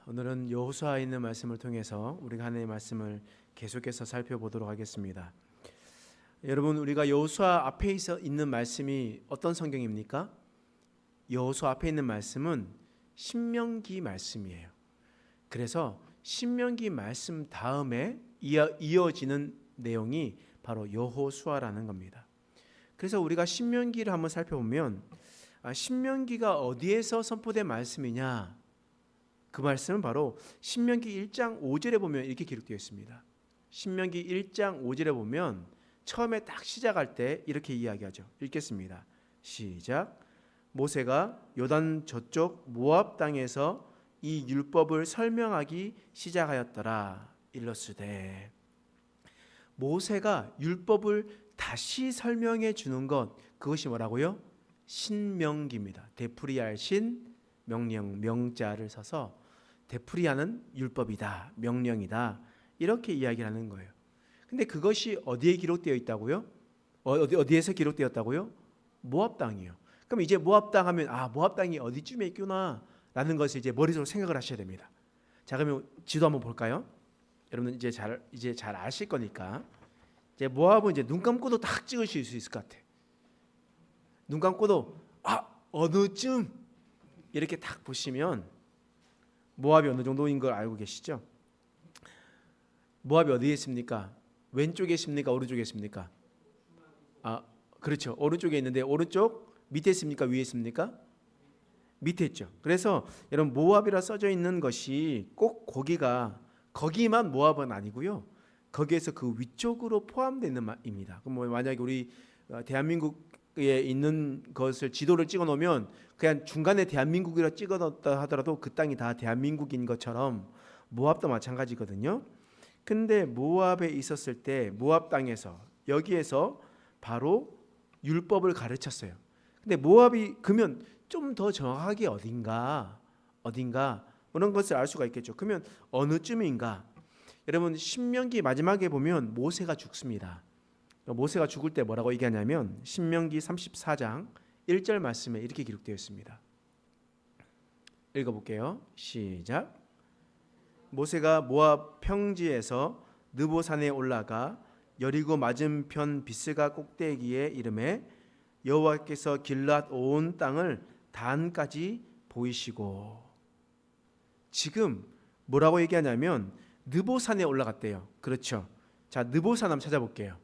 오늘은 여호수아에 있는 말씀을 통해서 우리가 하나님의 말씀을 계속해서 살펴보도록 하겠습니다. 여러분, 우리가 여호수아 앞에 있는 말씀이 어떤 성경입니까? 여호수아 앞에 있는 말씀은 신명기 말씀이에요. 그래서 신명기 말씀 다음에 이어지는 내용이 바로 여호수아라는 겁니다. 그래서 우리가 신명기를 한번 살펴보면 신명기가 어디에서 선포된 말씀이냐? 그 말씀은 바로 신명기 1장 5절에 보면 이렇게 기록되어 있습니다. 신명기 1장 5절에 보면 처음에 딱 시작할 때 이렇게 이야기하죠. 읽겠습니다. 시작. 모세가 요단 저쪽 모압 땅에서 이 율법을 설명하기 시작하였더라. 일러스되. 모세가 율법을 다시 설명해 주는 것, 그것이 뭐라고요? 신명기입니다. 되풀이할 신, 명령, 명자를 써서 되풀이하는 율법이다, 명령이다, 이렇게 이야기를 하는 거예요. 근데 그것이 어디에 기록되어 있다고요? 어디에서 기록되었다고요? 모압 땅이요. 그럼 이제 모압 땅 하면 모압 땅이 어디쯤에 있구나 라는 것을 이제 머릿속으로 생각을 하셔야 됩니다. 자, 그러면 지도 한번 볼까요? 여러분 이제 잘 아실 거니까. 이제 모압은 이제 눈 감고도 딱 찍으실 수 있을 것 같아. 눈 감고도 어느쯤 이렇게 딱 보시면 모압이 어느 정도인 걸 알고 계시죠? 모압이 어디에 있습니까? 왼쪽에 있습니까? 오른쪽에 있습니까? 그렇죠. 오른쪽에 있는데 오른쪽 밑에 있습니까? 위에 있습니까? 밑에 있죠. 그래서 여러분 모압이라 써져 있는 것이 꼭 거기만 모압은 아니고요. 거기에서 그 위쪽으로 포함되어 있는 말입니다. 그럼 만약에 우리 대한민국에 있는 것을 지도를 찍어 놓으면 그냥 중간에 대한민국이라 찍어 놓았다 하더라도 그 땅이 다 대한민국인 것처럼 모압도 마찬가지거든요. 근데 모압에 있었을 때 모압 땅에서 여기에서 바로 율법을 가르쳤어요. 근데 모압이 그러면 좀 더 정확하게 어딘가 그런 것을 알 수가 있겠죠. 그러면 어느쯤인가? 여러분 신명기 마지막에 보면 모세가 죽습니다. 모세가 죽을 때 뭐라고 얘기하냐면 신명기 34장 1절 말씀에 이렇게 기록되어 있습니다. 읽어볼게요. 시작. 모세가 모압 평지에서 느보산에 올라가 여리고 맞은편 비스가 꼭대기에 이르매 여호와께서 길앗 온 땅을 단까지 보이시고. 지금 뭐라고 얘기하냐면 느보산에 올라갔대요. 그렇죠. 자, 느보산 한번 찾아볼게요.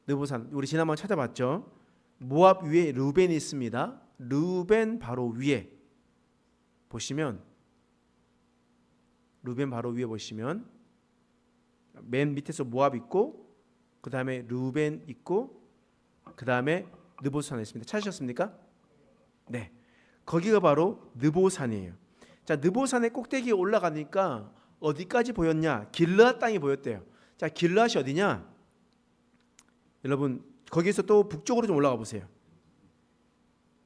느보산 우리 지난번 찾아봤죠. 모압 위에 르벤이 있습니다. 르벤 바로 위에 보시면 맨 밑에서 모압 있고 그 다음에 르벤 있고 그 다음에 느보산 있습니다. 찾으셨습니까? 네, 거기가 바로 느보산이에요. 자, 느보산의 꼭대기에 올라가니까 어디까지 보였냐? 길르앗 땅이 보였대요. 자, 길르앗이 어디냐? 여러분 거기에서 또 북쪽으로 좀 올라가 보세요.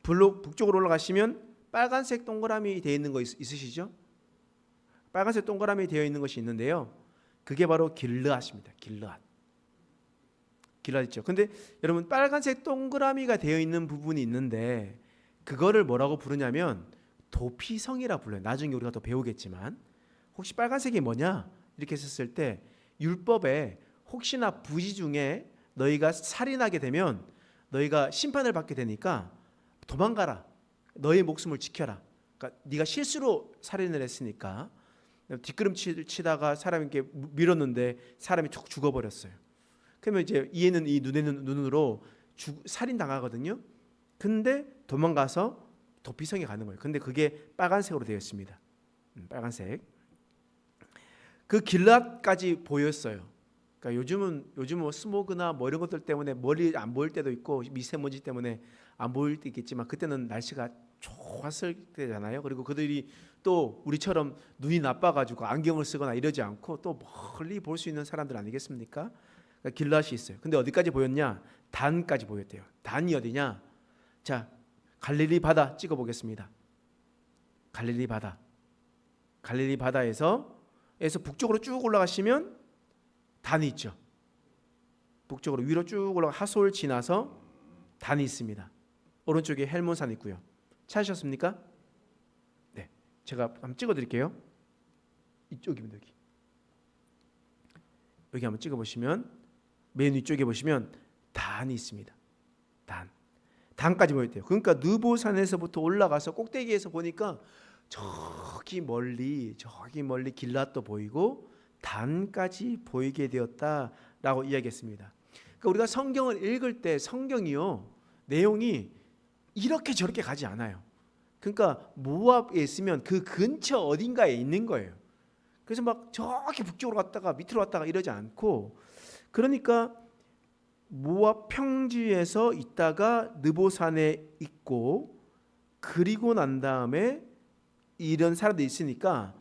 북쪽으로 올라가시면 빨간색 동그라미 되어 있는 거 있으시죠? 빨간색 동그라미 되어 있는 것이 있는데요. 그게 바로 길르앗입니다. 길르앗 있죠. 근데 여러분 빨간색 동그라미가 되어 있는 부분이 있는데 그거를 뭐라고 부르냐면 도피성이라 불러요. 나중에 우리가 더 배우겠지만 혹시 빨간색이 뭐냐? 이렇게 했을 때 율법에 혹시나 부지 중에 너희가 살인하게 되면 너희가 심판을 받게 되니까 도망가라. 너의 목숨을 지켜라. 그러니까 네가 실수로 살인을 했으니까 뒷걸음질 치다가 사람에게 밀었는데 사람이 툭 죽어버렸어요. 그러면 이제 이에는 이 눈에는 눈으로 살인 당하거든요. 근데 도망가서 도피성에 가는 거예요. 근데 그게 빨간색으로 되어 있습니다. 빨간색. 그 길앗까지 보였어요. 그러니까 요즘은 뭐 스모그나 뭐 이런 것들 때문에 멀리 안 보일 때도 있고 미세먼지 때문에 안 보일 때 있겠지만 그때는 날씨가 좋았을 때잖아요. 그리고 그들이 또 우리처럼 눈이 나빠가지고 안경을 쓰거나 이러지 않고 또 멀리 볼 수 있는 사람들 아니겠습니까? 그러니까 길앗이 있어요. 근데 어디까지 보였냐? 단까지 보였대요. 단이 어디냐? 자, 갈릴리 바다 찍어보겠습니다. 갈릴리 바다에서 북쪽으로 쭉 올라가시면 단이 있죠. 북쪽으로 위로 쭉 올라가 하솔 지나서 단이 있습니다. 오른쪽에 헬몬산 있고요. 찾으셨습니까? 네. 제가 한번 찍어드릴게요. 이쪽입니다. 여기 한번 찍어보시면 맨 위쪽에 보시면 단이 있습니다. 단까지 보였대요. 그러니까 느보산에서부터 올라가서 꼭대기에서 보니까 저기 멀리 길랏도 보이고 단까지 보이게 되었다라고 이야기했습니다. 그러니까 우리가 성경을 읽을 때 성경이요 내용이 이렇게 저렇게 가지 않아요. 그러니까 모압에 있으면 그 근처 어딘가에 있는 거예요. 그래서 막 저기 북쪽으로 갔다가 밑으로 갔다가 이러지 않고, 그러니까 모압 평지에서 있다가 느보산에 있고, 그리고 난 다음에 이런 사람들이 있으니까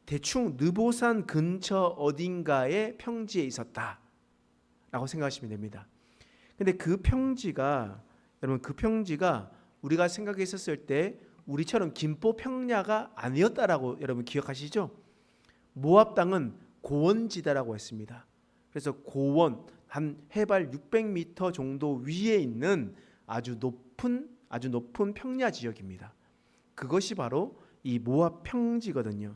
대충 느보산 근처 어딘가에 평지에 있었다라고 생각하시면 됩니다. 근데 그 평지가 우리가 생각했었을 때 우리처럼 김포 평야가 아니었다라고 여러분 기억하시죠? 모압 땅은 고원지대라고 했습니다. 그래서 고원 한 해발 600m 정도 위에 있는 아주 높은 평야 지역입니다. 그것이 바로 이 모압 평지거든요.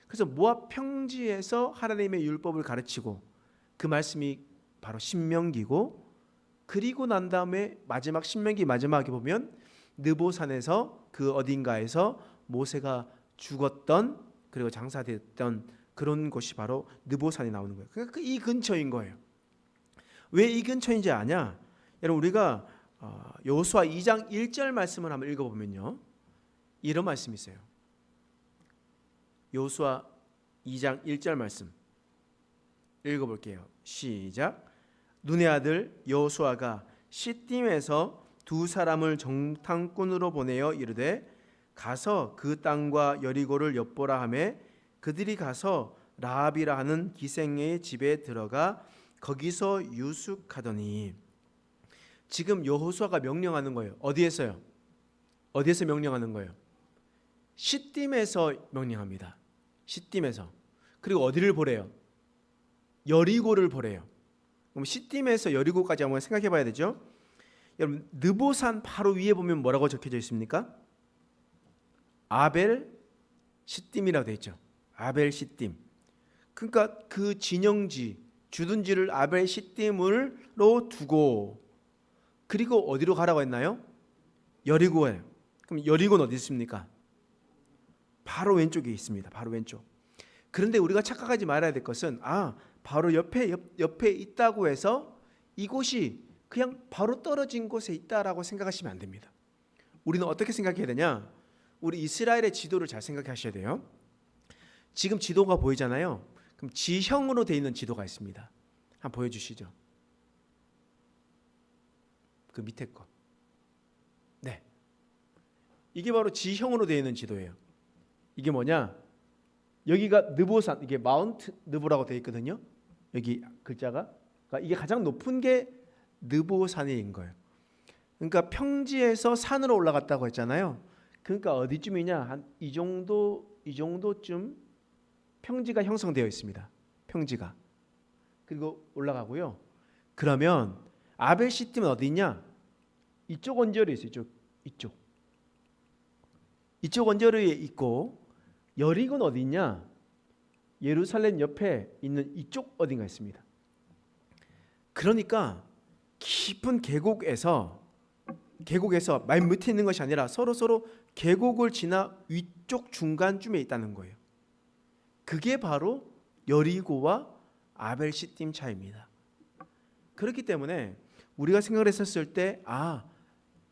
그래서 모압 평지에서 하나님의 율법을 가르치고 그 말씀이 바로 신명기고, 그리고 난 다음에 신명기 마지막에 보면 느보산에서 그 어딘가에서 모세가 죽었던 그리고 장사됐던 그런 곳이 바로 느보산이 나오는 거예요. 그러니까 이 근처인 거예요. 왜 이 근처인지 아냐? 여러분 우리가 여호수아 2장 1절 말씀을 한번 읽어보면요, 이런 말씀이 있어요. 여호수아 2장 1절 말씀 읽어볼게요. 시작. 눈의 아들 여호수아가 시딤에서 두 사람을 정탐꾼으로 보내어 이르되 가서 그 땅과 여리고를 엿보라 하매 그들이 가서 라합이라 하는 기생의 집에 들어가 거기서 유숙하더니. 지금 여호수아가 명령하는 거예요. 어디에서요? 어디에서 명령하는 거예요? 시딤에서 명령합니다. 시딤에서. 그리고 어디를 보래요? 여리고를 보래요. 그럼 시딤에서 여리고까지 한번 생각해 봐야 되죠. 여러분 느보산 바로 위에 보면 뭐라고 적혀져 있습니까? 아벨 시딤이라고 되어 있죠. 아벨 시딤. 그러니까 그 진영지 주둔지를 아벨 시딤으로 두고, 그리고 어디로 가라고 했나요? 여리고에. 그럼 여리고는 어디 있습니까? 바로 왼쪽에 있습니다. 바로 왼쪽. 그런데 우리가 착각하지 말아야 될 것은 바로 옆에 있다고 해서 이곳이 그냥 바로 떨어진 곳에 있다라고 생각하시면 안 됩니다. 우리는 어떻게 생각해야 되냐? 우리 이스라엘의 지도를 잘 생각하셔야 돼요. 지금 지도가 보이잖아요. 그럼 지형으로 되어 있는 지도가 있습니다. 한번 보여주시죠. 그 밑에 거. 네, 이게 바로 지형으로 되어 있는 지도예요. 이게 뭐냐? 여기가 느보산, 이게 마운트 느보라고 되어 있거든요. 여기 글자가, 그러니까 이게 가장 높은 게 느보산인 거예요. 그러니까 평지에서 산으로 올라갔다고 했잖아요. 그러니까 어디쯤이냐? 한 이 정도쯤 평지가 형성되어 있습니다. 평지가. 그리고 올라가고요. 그러면 아벨 시딤은 어디 있냐? 이쪽 언저리에 있어요. 이쪽 언저리에 있고, 여리고는 어디 있냐? 예루살렘 옆에 있는 이쪽 어딘가 있습니다. 그러니까 깊은 계곡에서 맨 밑에 있는 것이 아니라 서로 계곡을 지나 위쪽 중간쯤에 있다는 거예요. 그게 바로 여리고와 아벨 시딤 차이입니다. 그렇기 때문에 우리가 생각을 했었을 때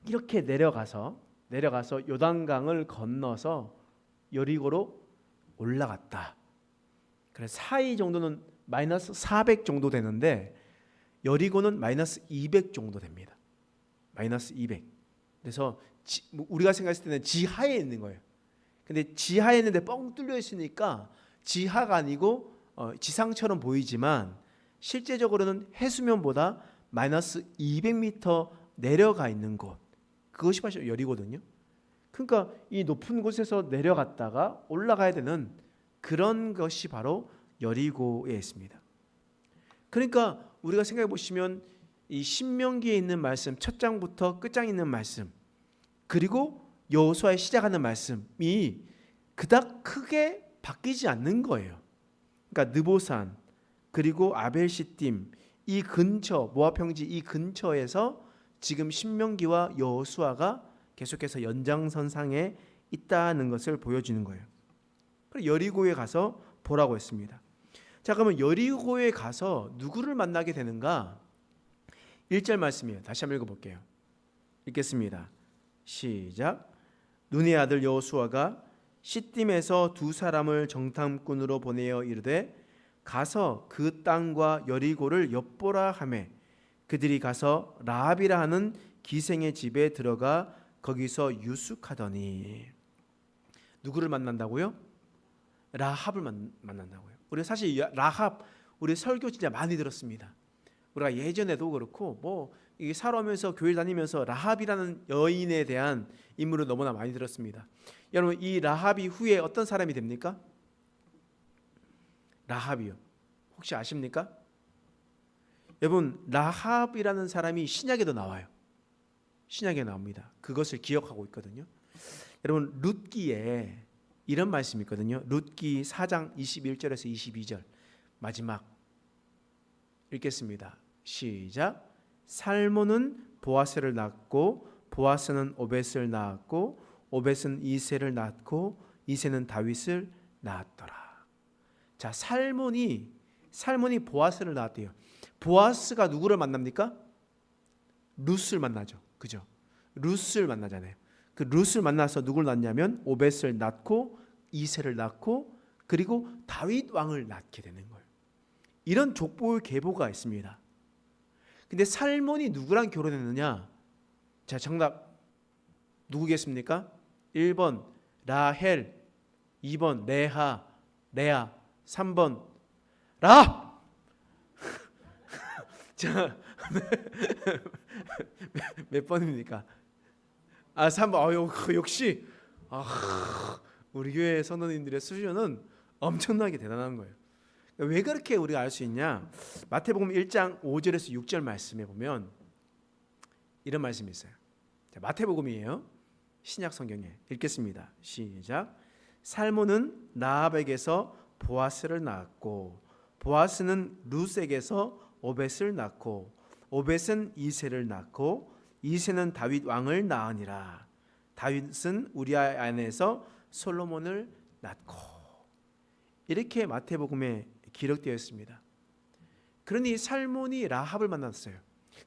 이렇게 내려가서 요단강을 건너서 여리고로 올라갔다. 그래서 사이 정도는 마이너스 400 정도 되는데 여리고는 마이너스 200 정도 됩니다. 마이너스 200. 그래서 우리가 생각했을 때는 지하에 있는 거예요. 근데 지하에 있는데 뻥 뚫려 있으니까 지하가 아니고 지상처럼 보이지만 실제적으로는 해수면보다 마이너스 200m 내려가 있는 곳, 그것이 바로 여리고거든요. 그러니까 이 높은 곳에서 내려갔다가 올라가야 되는 그런 것이 바로 여리고에 있습니다. 그러니까 우리가 생각해 보시면 이 신명기에 있는 말씀, 첫 장부터 끝장에 있는 말씀, 그리고 여호수아에 시작하는 말씀이 그닥 크게 바뀌지 않는 거예요. 그러니까 느보산 그리고 아벨시딤 이 근처 모압 평지 이 근처에서 지금 신명기와 여호수아가 계속해서 연장선상에 있다는 것을 보여주는 거예요. 그리고 여리고에 가서 보라고 했습니다. 자, 그러면 여리고에 가서 누구를 만나게 되는가? 1절 말씀이에요. 다시 한번 읽어볼게요. 읽겠습니다. 시작. 눈의 아들 여호수아가 시딤에서 두 사람을 정탐꾼으로 보내어 이르되 가서 그 땅과 여리고를 엿보라 하매 그들이 가서 라합이라 하는 기생의 집에 들어가 거기서 유숙하더니. 누구를 만난다고요? 라합을 만난다고요. 우리 사실 라합 우리 설교 진짜 많이 들었습니다. 우리가 예전에도 그렇고 뭐 이게 살아오면서 교회 다니면서 라합이라는 여인에 대한 인물을 너무나 많이 들었습니다. 여러분 이 라합이 후에 어떤 사람이 됩니까? 라합이요. 혹시 아십니까? 여러분 라합이라는 사람이 신약에도 나와요. 신약에 나옵니다. 그것을 기억하고 있거든요. 여러분 룻기에 이런 말씀이 있거든요. 룻기 4장 21절에서 22절 마지막 읽겠습니다. 시작. 살몬은 보아스를 낳고 보아스는 오벳을 낳았고 오벳은 이새를 낳고 이새는 다윗을 낳았더라. 자, 살몬이 보아스를 낳았대요. 보아스가 누구를 만납니까? 룻을 만나죠. 그죠? 룻을 만나잖아요. 그 룻을 만나서 누구를 낳냐면 오벳을 낳고 이새를 낳고 그리고 다윗 왕을 낳게 되는 거예요. 이런 족보의 계보가 있습니다. 근데 살몬이 누구랑 결혼했느냐? 자, 정답 누구겠습니까? 1번 라헬, 2번 레아, 3번 라합. 자, 몇 번입니까? 3번. 역시 우리 교회 선원님들의 수준은 엄청나게 대단한 거예요. 왜 그렇게 우리가 알 수 있냐? 마태복음 1장 5절에서 6절 말씀에 보면 이런 말씀이 있어요. 자, 마태복음이에요. 신약 성경에 읽겠습니다. 시작. 살몬은 라합에게서 보아스를 낳았고 보아스는 룻에게서 오벳을 낳고 오벳은 이새를 낳고 이새는 다윗 왕을 낳으니라. 다윗은 우리아 안에서 솔로몬을 낳고. 이렇게 마태복음에 기록되어 있습니다. 그러니 살몬이 라합을 만났어요.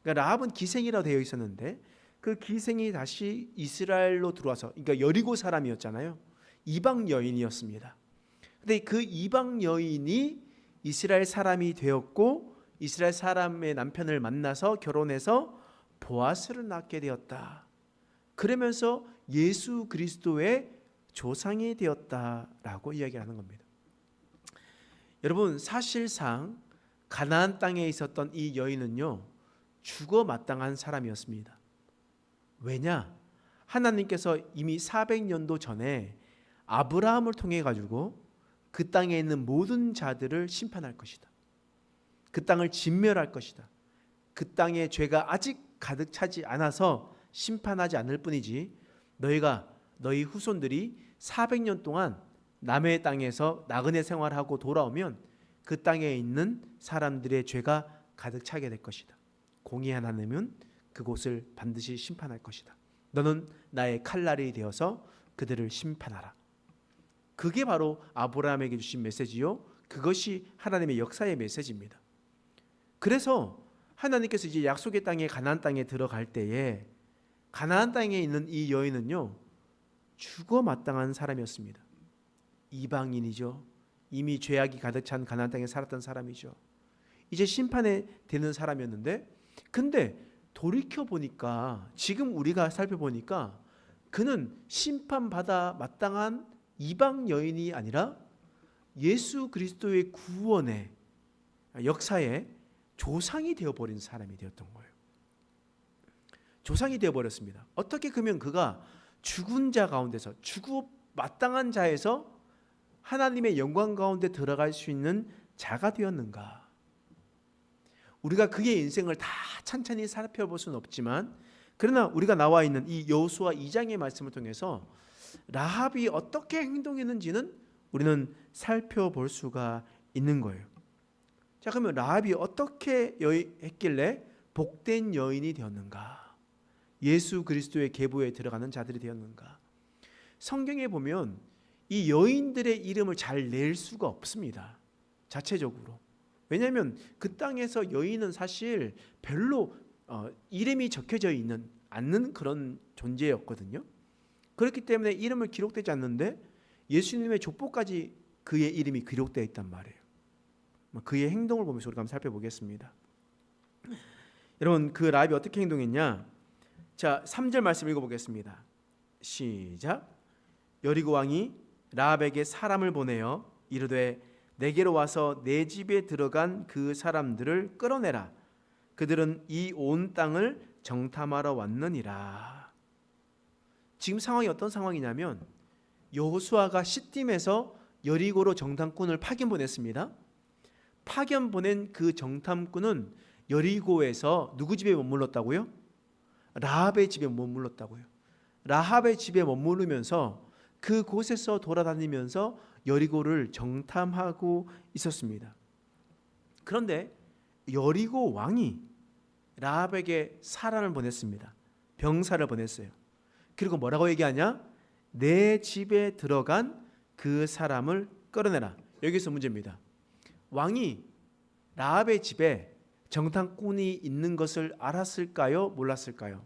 그러니까 라합은 기생이라고 되어 있었는데 그 기생이 다시 이스라엘로 들어와서, 그러니까 여리고 사람이었잖아요. 이방 여인이었습니다. 근데 그 이방 여인이 이스라엘 사람이 되었고 이스라엘 사람의 남편을 만나서 결혼해서 보아스를 낳게 되었다. 그러면서 예수 그리스도의 조상이 되었다라고 이야기하는 겁니다. 여러분 사실상 가나안 땅에 있었던 이 여인은요 죽어 마땅한 사람이었습니다. 왜냐? 하나님께서 이미 400년도 전에 아브라함을 통해 가지고 그 땅에 있는 모든 자들을 심판할 것이다. 그 땅을 진멸할 것이다. 그 땅에 죄가 아직 가득 차지 않아서 심판하지 않을 뿐이지 너희 후손들이 400년 동안 남의 땅에서 나그네 생활하고 돌아오면 그 땅에 있는 사람들의 죄가 가득 차게 될 것이다. 공의 하나님은 그곳을 반드시 심판할 것이다. 너는 나의 칼날이 되어서 그들을 심판하라. 그게 바로 아브라함에게 주신 메시지요. 그것이 하나님의 역사의 메시지입니다. 그래서 하나님께서 이제 약속의 땅에 가나안 땅에 들어갈 때에 가나안 땅에 있는 이 여인은요 죽어 마땅한 사람이었습니다. 이방인이죠. 이미 죄악이 가득 찬 가나안 땅에 살았던 사람이죠. 이제 심판에 되는 사람이었는데 근데 돌이켜 보니까 지금 우리가 살펴보니까 그는 심판받아 마땅한 이방 여인이 아니라 예수 그리스도의 구원의 역사에 조상이 되어버린 사람이 되었던 거예요. 조상이 되어버렸습니다. 어떻게 그러면 그가 죽은 자 가운데서 죽어 마땅한 자에서 하나님의 영광 가운데 들어갈 수 있는 자가 되었는가? 우리가 그의 인생을 다 찬찬히 살펴볼 수는 없지만 그러나 우리가 나와 있는 이 여호수아 2장의 말씀을 통해서 라합이 어떻게 행동했는지는 우리는 살펴볼 수가 있는 거예요. 자, 그러면 라합이 어떻게 했길래 복된 여인이 되었는가? 예수 그리스도의 계보에 들어가는 자들이 되었는가? 성경에 보면 이 여인들의 이름을 잘 낼 수가 없습니다. 자체적으로. 왜냐하면 그 땅에서 여인은 사실 별로 이름이 적혀져 있는 않는 그런 존재였거든요. 그렇기 때문에 이름을 기록되지 않는데 예수님의 족보까지 그의 이름이 기록되어 있단 말이에요. 그의 행동을 보면서 우리가 한번 살펴보겠습니다. 여러분, 그 라합이 어떻게 행동했냐? 자, 3절 말씀 읽어보겠습니다. 시작. 여리고 왕이 라합에게 사람을 보내어 이르되 내게로 와서 내 집에 들어간 그 사람들을 끌어내라. 그들은 이 온 땅을 정탐하러 왔느니라. 지금 상황이 어떤 상황이냐면 여호수아가 시딤에서 여리고로 정탐꾼을 파견 보냈습니다. 파견 보낸 그 정탐꾼은 여리고에서 누구 집에 머물렀다고요? 라합의 집에 머물렀다고요. 라합의 집에 머무르면서 그곳에서 돌아다니면서 여리고를 정탐하고 있었습니다. 그런데 여리고 왕이 라합에게 사람을 보냈습니다. 병사를 보냈어요. 그리고 뭐라고 얘기하냐? 내 집에 들어간 그 사람을 끌어내라. 여기서 문제입니다. 왕이 라합의 집에 정탐꾼이 있는 것을 알았을까요? 몰랐을까요?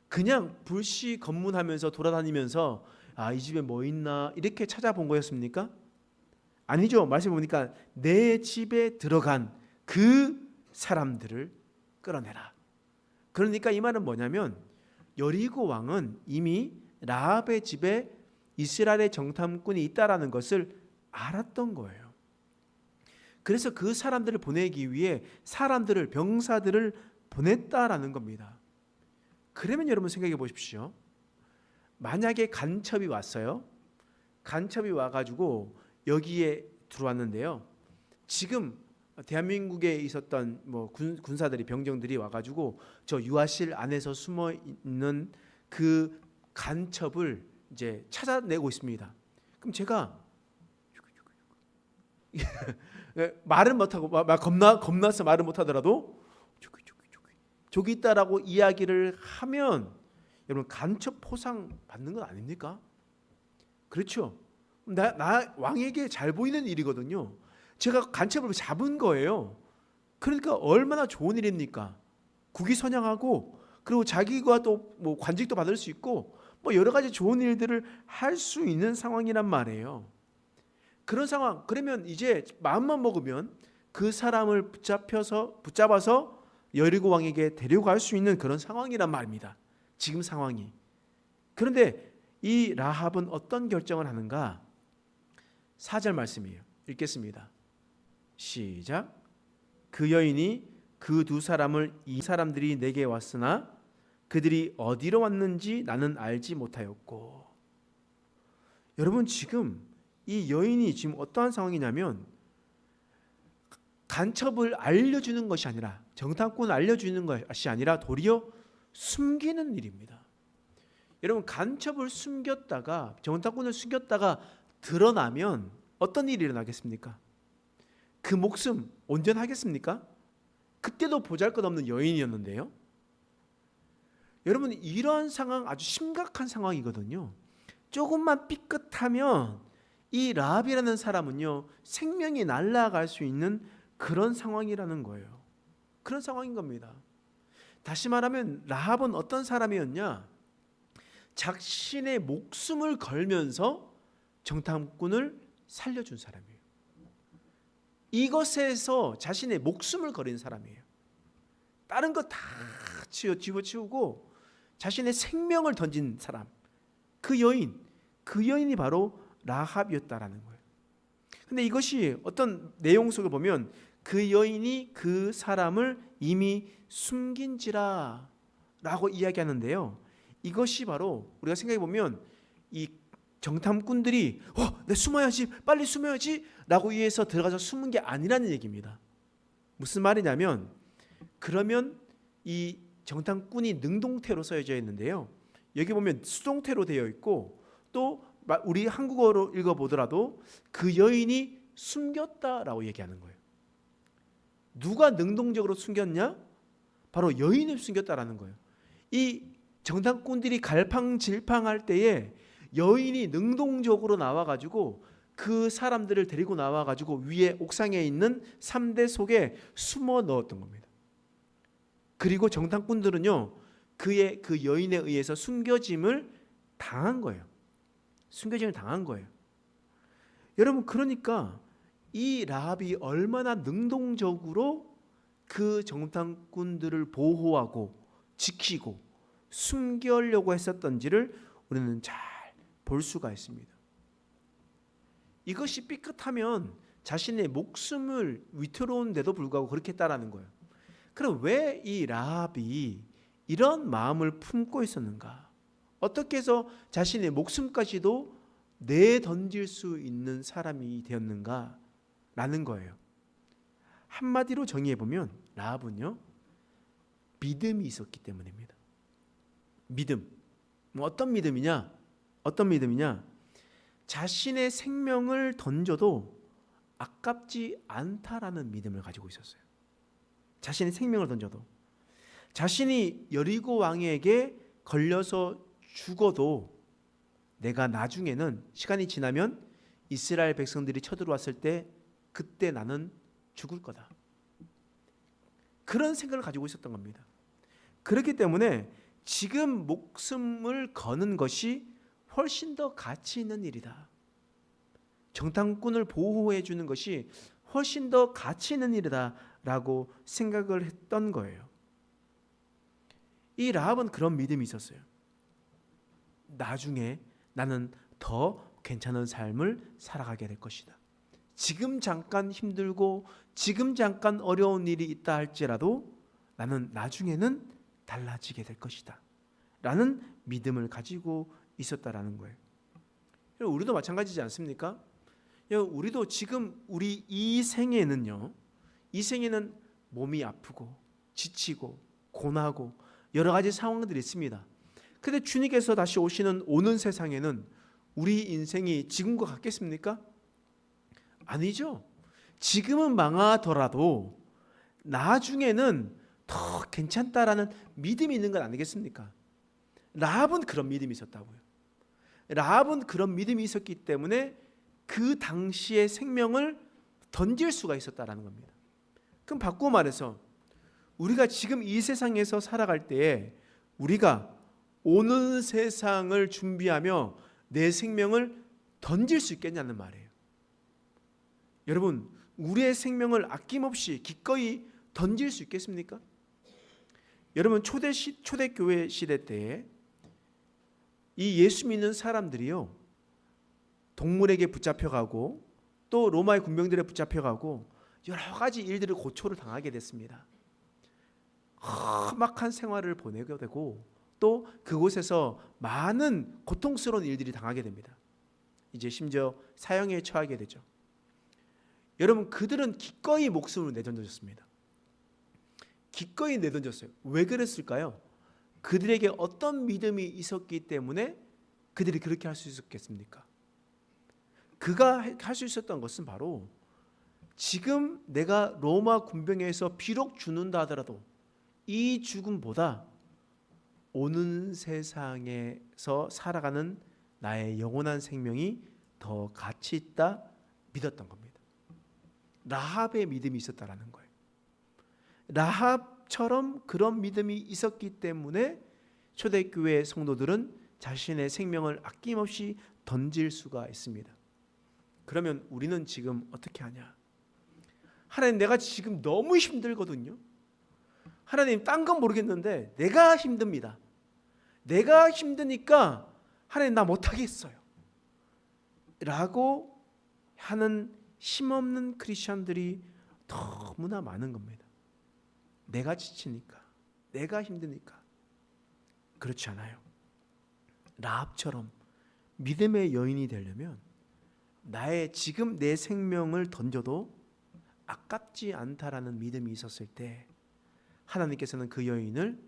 그냥 불시 검문하면서 돌아다니면서 이 집에 뭐 있나 이렇게 찾아본 거였습니까? 아니죠. 말씀 보니까 내 집에 들어간 그 사람들을 끌어내라. 그러니까 이 말은 뭐냐면 여리고 왕은 이미 라합의 집에 이스라엘의 정탐꾼이 있다라는 것을 알았던 거예요. 그래서 그 사람들을 보내기 위해 사람들을 병사들을 보냈다라는 겁니다. 그러면 여러분 생각해 보십시오. 만약에 간첩이 왔어요. 간첩이 와가지고 여기에 들어왔는데요. 지금 대한민국에 있었던 군사들이 병정들이 와가지고 저 유아실 안에서 숨어 있는 그 간첩을 이제 찾아내고 있습니다. 그럼 제가 말은 못하고 겁나서 말을 못하더라도 저기 있다라고 이야기를 하면 여러분 간첩 포상 받는 건 아닙니까? 그렇죠. 나 왕에게 잘 보이는 일이거든요. 제가 간첩을 잡은 거예요. 그러니까 얼마나 좋은 일입니까? 국위선양하고 그리고 자기가 또 뭐 관직도 받을 수 있고 뭐 여러 가지 좋은 일들을 할 수 있는 상황이란 말이에요. 그런 상황. 그러면 이제 마음만 먹으면 그 사람을 붙잡아서 여리고 왕에게 데려갈 수 있는 그런 상황이란 말입니다. 지금 상황이. 그런데 이 라합은 어떤 결정을 하는가? 4절 말씀이에요. 읽겠습니다. 시작. 그 여인이 그 두 사람을 이 사람들이 내게 왔으나 그들이 어디로 왔는지 나는 알지 못하였고. 여러분, 지금 이 여인이 지금 어떠한 상황이냐면 간첩을 알려주는 것이 아니라 정탐꾼을 알려주는 것이 아니라 도리어 숨기는 일입니다. 여러분, 간첩을 숨겼다가 정탐꾼을 숨겼다가 드러나면 어떤 일이 일어나겠습니까? 그 목숨 온전하겠습니까? 그때도 보잘것없는 여인이었는데요. 여러분, 이러한 상황 아주 심각한 상황이거든요. 조금만 삐끗하면 이 라합이라는 사람은요 생명이 날아갈 수 있는 그런 상황이라는 거예요. 그런 상황인 겁니다. 다시 말하면 라합은 어떤 사람이었냐? 자신의 목숨을 걸면서 정탐꾼을 살려준 사람이에요. 이것에서 자신의 목숨을 걸은 사람이에요. 다른 거 다 집어치우고 자신의 생명을 던진 사람. 그 여인이 바로 라합이었다라는 거예요. 근데 이것이 어떤 내용 속을 보면 그 여인이 그 사람을 이미 숨긴지라 라고 이야기하는데요. 이것이 바로 우리가 생각해 보면 이 정탐꾼들이 내 숨어야지, 빨리 숨어야지 라고 위해서 들어가서 숨은 게 아니라는 얘기입니다. 무슨 말이냐면, 그러면 이 정탐꾼이 능동태로 써져 있는데요. 여기 보면 수동태로 되어 있고 또 우리 한국어로 읽어보더라도 그 여인이 숨겼다라고 얘기하는 거예요. 누가 능동적으로 숨겼냐? 바로 여인이 숨겼다라는 거예요. 이 정탐꾼들이 갈팡질팡할 때에 여인이 능동적으로 나와가지고 그 사람들을 데리고 나와가지고 위에 옥상에 있는 삼대 속에 숨어 넣었던 겁니다. 그리고 정탐꾼들은요, 그 여인에 의해서 숨겨짐을 당한 거예요. 숨겨짐을 당한 거예요. 여러분, 그러니까 이 라합이 얼마나 능동적으로 그 정탐꾼들을 보호하고 지키고 숨기려고 했었던지를 우리는 잘 볼 수가 있습니다. 이것이 삐끗하면 자신의 목숨을 위태로운데도 불구하고 그렇게 했다라는 거예요. 그럼 왜 이 라합이 이런 마음을 품고 있었는가? 어떻게 해서 자신의 목숨까지도 내던질 수 있는 사람이 되었는가? 라는 거예요. 한마디로 정의해보면 라합은요, 믿음이 있었기 때문입니다. 믿음. 어떤 믿음이냐? 자신의 생명을 던져도 아깝지 않다라는 믿음을 가지고 있었어요. 자신의 생명을 던져도. 자신이 여리고 왕에게 걸려서 죽어도 내가 나중에는 시간이 지나면 이스라엘 백성들이 쳐들어왔을 때 그때 나는 죽을 거다. 그런 생각을 가지고 있었던 겁니다. 그렇기 때문에 지금 목숨을 거는 것이 훨씬 더 가치 있는 일이다. 정탐꾼을 보호해 주는 것이 훨씬 더 가치 있는 일이다 라고 생각을 했던 거예요. 이 라합은 그런 믿음이 있었어요. 나중에 나는 더 괜찮은 삶을 살아가게 될 것이다. 지금 잠깐 힘들고 지금 잠깐 어려운 일이 있다 할지라도 나는 나중에는 달라지게 될 것이다 라는 믿음을 가지고 있었다라는 거예요. 우리도 마찬가지지 않습니까? 우리도 지금 우리 이 생에는 몸이 아프고 지치고 고나고 여러 가지 상황들이 있습니다. 근데 주님께서 다시 오는 세상에는 우리 인생이 지금과 같겠습니까? 아니죠. 지금은 망하더라도 나중에는 더 괜찮다라는 믿음이 있는 건 아니겠습니까? 라합은 그런 믿음이 있었다고요. 라합은 그런 믿음이 있었기 때문에 그 당시의 생명을 던질 수가 있었다라는 겁니다. 그럼 바꾸어 말해서 우리가 지금 이 세상에서 살아갈 때에 우리가 오는 세상을 준비하며 내 생명을 던질 수 있겠냐는 말이에요. 여러분, 우리의 생명을 아낌없이 기꺼이 던질 수 있겠습니까? 여러분, 초대교회 시대 때에 이 예수 믿는 사람들이요, 동물에게 붙잡혀가고 또 로마의 군병들에 붙잡혀가고 여러 가지 일들을 고초를 당하게 됐습니다. 험악한 생활을 보내게 되고 또 그곳에서 많은 고통스러운 일들이 당하게 됩니다. 이제 심지어 사형에 처하게 되죠. 여러분, 그들은 기꺼이 목숨을 내던졌습니다. 기꺼이 내던졌어요. 왜 그랬을까요? 그들에게 어떤 믿음이 있었기 때문에 그들이 그렇게 할 수 있었겠습니까? 그가 할 수 있었던 것은 바로 지금 내가 로마 군병에서 비록 죽는다 하더라도 이 죽음보다 오는 세상에서 살아가는 나의 영원한 생명이 더 가치 있다 믿었던 겁니다. 라합의 믿음이 있었다라는 거예요. 라합처럼 그런 믿음이 있었기 때문에 초대교회 성도들은 자신의 생명을 아낌없이 던질 수가 있습니다. 그러면 우리는 지금 어떻게 하냐? 하나님, 내가 지금 너무 힘들거든요. 하나님, 딴 건 모르겠는데 내가 힘듭니다. 내가 힘드니까 하나님, 나 못하겠어요 라고 하는 힘없는 크리스천들이 너무나 많은 겁니다. 내가 지치니까, 내가 힘드니까. 그렇지 않아요. 라합처럼 믿음의 여인이 되려면 나의 지금 내 생명을 던져도 아깝지 않다라는 믿음이 있었을 때 하나님께서는 그 여인을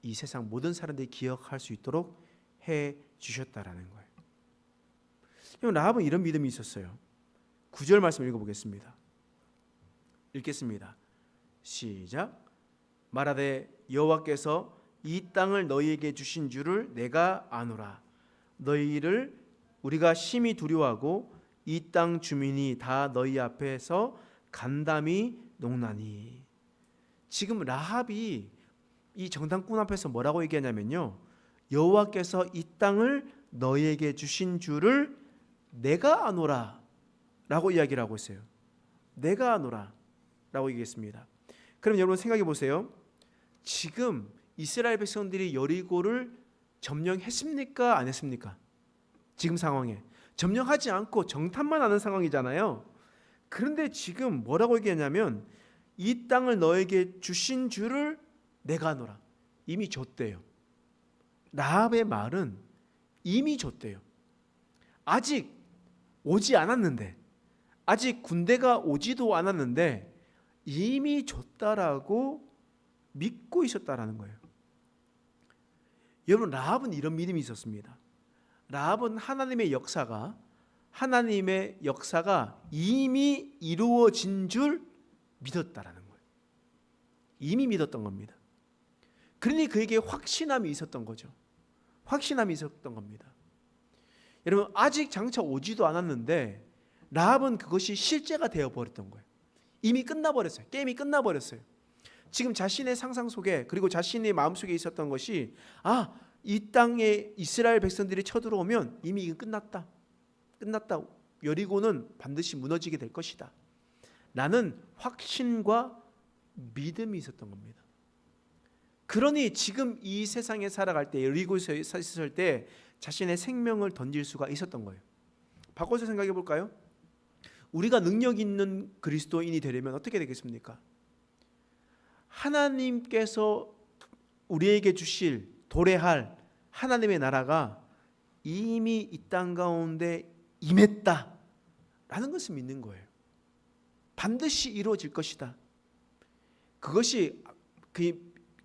이 세상 모든 사람들이 기억할 수 있도록 해 주셨다라는 거예요. 라합은 이런 믿음이 있었어요. 9절 말씀 읽어보겠습니다. 읽겠습니다. 시작. 말하되 여호와께서 이 땅을 너희에게 주신 줄을 내가 아노라. 너희를 우리가 심히 두려워하고 이 땅 주민이 다 너희 앞에서 간담이 농나니. 지금 라합이 이 정탐꾼 앞에서 뭐라고 얘기하냐면요, 여호와께서 이 땅을 너희에게 주신 줄을 내가 아노라 라고 이야기를 하고 있어요. 내가 아노라 라고 얘기했습니다. 그럼 여러분 생각해 보세요. 지금 이스라엘 백성들이 여리고를 점령했습니까? 안 했습니까? 지금 상황에 점령하지 않고 정탐만 하는 상황이잖아요. 그런데 지금 뭐라고 얘기하냐면 이 땅을 너에게 주신 줄을 내가 아노라. 이미 줬대요. 라합의 말은 이미 줬대요. 아직 오지 않았는데, 아직 군대가 오지도 않았는데 이미 줬다라고 믿고 있었다라는 거예요. 여러분, 라합은 이런 믿음이 있었습니다. 라합은 하나님의 역사가 이미 이루어진 줄 믿었다라는 거예요. 이미 믿었던 겁니다. 그러니 그에게 확신함이 있었던 거죠. 확신함이 있었던 겁니다. 여러분, 아직 장차 오지도 않았는데 라합은 그것이 실제가 되어버렸던 거예요. 이미 끝나버렸어요. 게임이 끝나버렸어요. 지금 자신의 상상 속에, 그리고 자신의 마음속에 있었던 것이, 이 땅에 이스라엘 백성들이 쳐들어오면 이미 이거 끝났다. 여리고는 반드시 무너지게 될 것이다. 라는 확신과 믿음이 있었던 겁니다. 그러니 지금 이 세상에 살아갈 때, 여리고에 있을 때 자신의 생명을 던질 수가 있었던 거예요. 바꿔서 생각해 볼까요? 우리가 능력 있는 그리스도인이 되려면 어떻게 되겠습니까? 하나님께서 우리에게 주실, 도래할 하나님의 나라가 이미 이 땅 가운데 임했다라는 것을 믿는 거예요. 반드시 이루어질 것이다. 그것이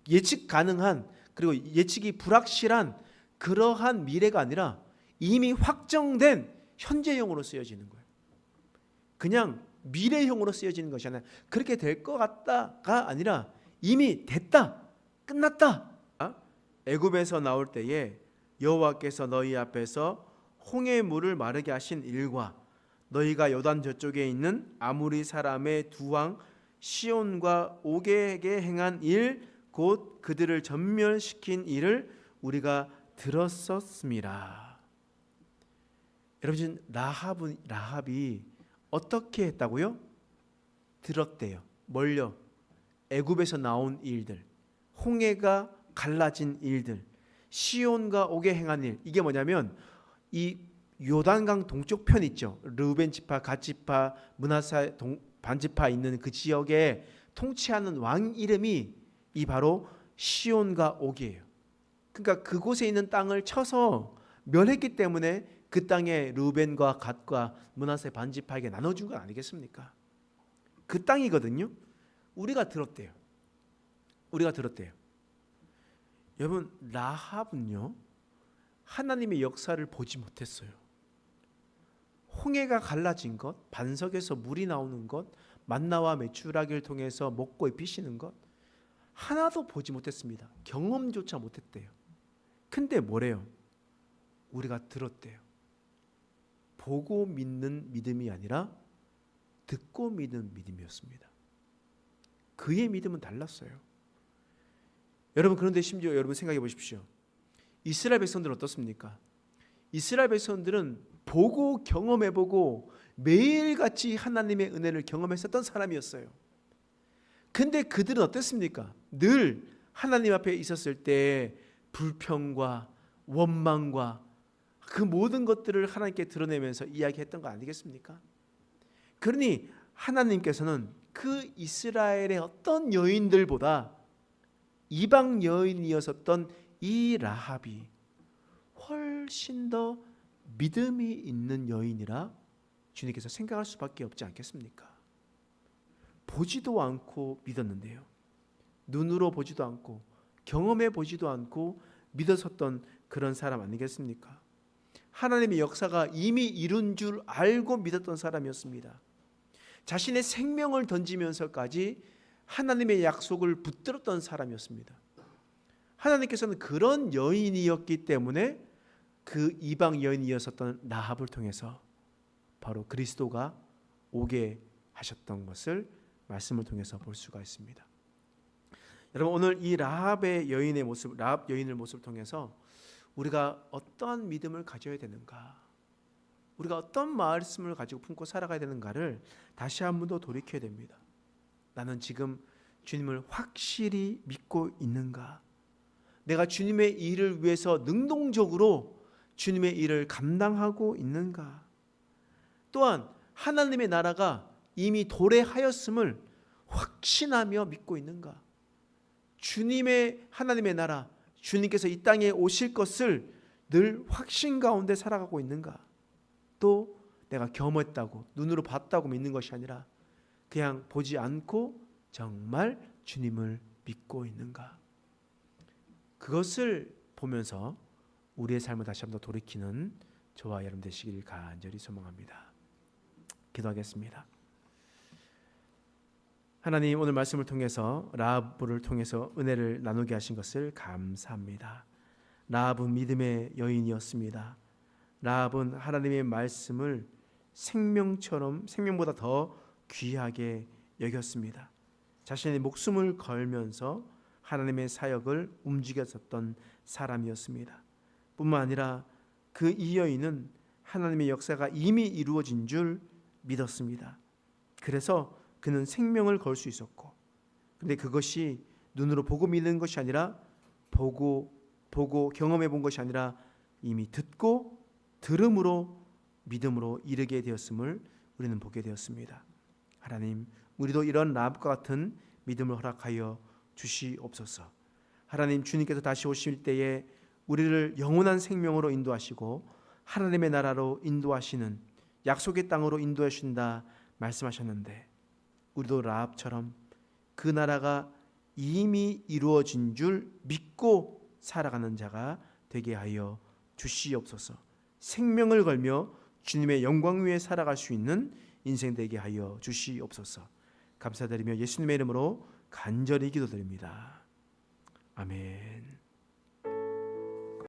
예측 가능한, 그리고 예측이 불확실한 그러한 미래가 아니라 이미 확정된 현재형으로 쓰여지는 거예요. 그냥 미래형으로 쓰여지는 것이 아니라 그렇게 될 것 같다가 아니라 이미 됐다, 끝났다. 애굽에서 나올 때에 여호와께서 너희 앞에서 홍해 물을 마르게 하신 일과 너희가 요단 저쪽에 있는 아모리 사람의 두 왕 시온과 옥에게 행한 일, 곧 그들을 전멸시킨 일을 우리가 들었었습니다. 여러분, 라합이 어떻게 했다고요? 들었대요. 뭘요? 애굽에서 나온 일들, 홍해가 갈라진 일들, 시온과 옥에 행한 일. 이게 뭐냐면 이 요단강 동쪽 편 있죠. 르우벤 지파, 갓 지파, 므낫세 반지파 있는 그 지역에 통치하는 왕 이름이 이 바로 시온과 옥이에요. 그러니까 그곳에 있는 땅을 쳐서 멸했기 때문에 그 땅에 르우벤과 갓과 므낫세 반지파에게 나눠준 건 아니겠습니까? 그 땅이거든요. 우리가 들었대요. 여러분, 라합은요, 하나님의 역사를 보지 못했어요. 홍해가 갈라진 것, 반석에서 물이 나오는 것, 만나와 메추라기를 통해서 먹고 입히시는 것 하나도 보지 못했습니다. 경험조차 못했대요. 근데 뭐래요? 우리가 들었대요. 보고 믿는 믿음이 아니라 듣고 믿는 믿음이었습니다. 그의 믿음은 달랐어요. 여러분, 그런데 심지어 여러분 생각해 보십시오. 이스라엘 백성들은 어떻습니까? 이스라엘 백성들은 보고 경험해보고 매일같이 하나님의 은혜를 경험했었던 사람이었어요. 근데 그들은 어땠습니까? 늘 하나님 앞에 있었을 때 불평과 원망과 그 모든 것들을 하나님께 드러내면서 이야기했던 거 아니겠습니까? 그러니 하나님께서는 그 이스라엘의 어떤 여인들보다 이방 여인이었던 이 라합이 훨씬 더 믿음이 있는 여인이라 주님께서 생각할 수밖에 없지 않겠습니까? 보지도 않고 믿었는데요. 눈으로 보지도 않고 경험해 보지도 않고 믿었었던 그런 사람 아니겠습니까? 하나님의 역사가 이미 이룬 줄 알고 믿었던 사람이었습니다. 자신의 생명을 던지면서까지 하나님의 약속을 붙들었던 사람이었습니다. 하나님께서는 그런 여인이었기 때문에 그 이방 여인이었었던 라합을 통해서 바로 그리스도가 오게 하셨던 것을 말씀을 통해서 볼 수가 있습니다. 여러분, 오늘 이 라합 여인의 모습을 통해서 우리가 어떠한 믿음을 가져야 되는가, 우리가 어떤 말씀을 가지고 품고 살아가야 되는가를 다시 한 번 더 돌이켜야 됩니다. 나는 지금 주님을 확실히 믿고 있는가? 내가 주님의 일을 위해서 능동적으로 주님의 일을 감당하고 있는가? 또한 하나님의 나라가 이미 도래하였음을 확신하며 믿고 있는가? 주님의 하나님의 나라, 주님께서 이 땅에 오실 것을 늘 확신 가운데 살아가고 있는가? 또 내가 경험했다고, 눈으로 봤다고 믿는 것이 아니라 그냥 보지 않고 정말 주님을 믿고 있는가? 그것을 보면서 우리의 삶을 다시 한번 돌이키는 저와 여러분 되시길 간절히 소망합니다. 기도하겠습니다. 하나님, 오늘 말씀을 통해서 라합을 통해서 은혜를 나누게 하신 것을 감사합니다. 라합은 믿음의 여인이었습니다. 라합은 하나님의 말씀을 생명보다 더 귀하게 여겼습니다. 자신의 목숨을 걸면서 하나님의 사역을 움직였었던 사람이었습니다. 뿐만 아니라 그 이 여인은 하나님의 역사가 이미 이루어진 줄 믿었습니다. 그래서 그는 생명을 걸 수 있었고, 근데 그것이 눈으로 보고 믿는 것이 아니라 보고 경험해 본 것이 아니라 이미 듣고 들음으로 믿음으로 이르게 되었음을 우리는 보게 되었습니다. 하나님, 우리도 이런 라합과 같은 믿음을 허락하여 주시옵소서. 하나님, 주님께서 다시 오실 때에 우리를 영원한 생명으로 인도하시고 하나님의 나라로 인도하시는, 약속의 땅으로 인도하신다 말씀하셨는데, 우리도 라합처럼 그 나라가 이미 이루어진 줄 믿고 살아가는 자가 되게 하여 주시옵소서. 생명을 걸며 주님의 영광 위에 살아갈 수 있는 인생 되게 하여 주시옵소서. 감사드리며 예수님의 이름으로 간절히 기도드립니다. 아멘.